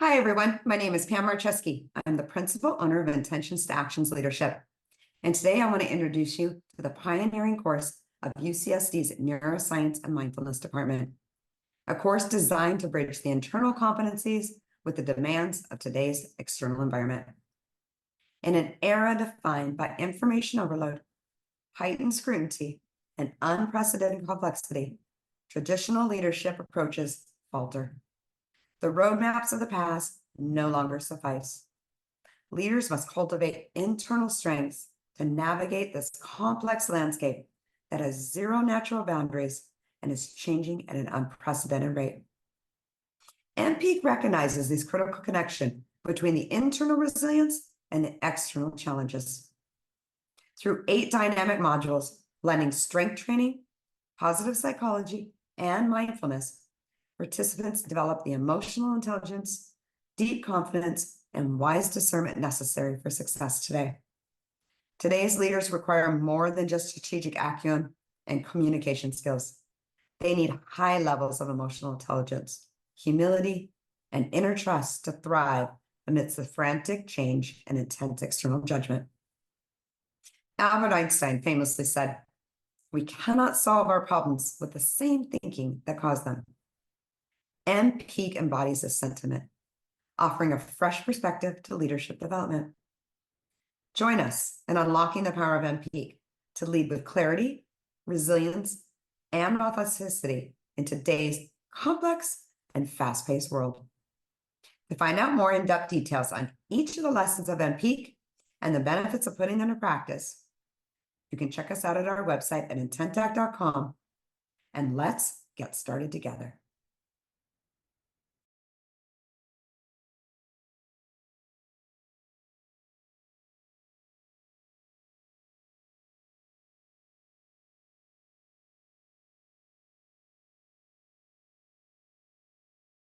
Hi, everyone. My name is Pam Marcheski. I'm the principal owner of Intentions to Actions Leadership. And today I want to introduce you to the pioneering course of UCSD's Neuroscience and Mindfulness Department, a course designed to bridge the internal competencies with the demands of today's external environment. In an era defined by information overload, heightened scrutiny, and unprecedented complexity, traditional leadership approaches falter. The roadmaps of the past no longer suffice. Leaders must cultivate internal strengths to navigate this complex landscape that has zero natural boundaries and is changing at an unprecedented rate. mPEAK recognizes this critical connection between the internal resilience and the external challenges. Through 8 dynamic modules, blending strength training, positive psychology, and mindfulness, participants develop the emotional intelligence, deep confidence, and wise discernment necessary for success today. Today's leaders require more than just strategic acumen and communication skills. They need high levels of emotional intelligence, humility, and inner trust to thrive amidst the frantic change and intense external judgment. Albert Einstein famously said, "We cannot solve our problems with the same thinking that caused them." mPEAK embodies this sentiment, offering a fresh perspective to leadership development. Join us in unlocking the power of mPEAK to lead with clarity, resilience, and authenticity in today's complex and fast-paced world. To find out more in-depth details on each of the lessons of mPEAK and the benefits of putting them into practice, you can check us out at our website at intentact.com, and let's get started together.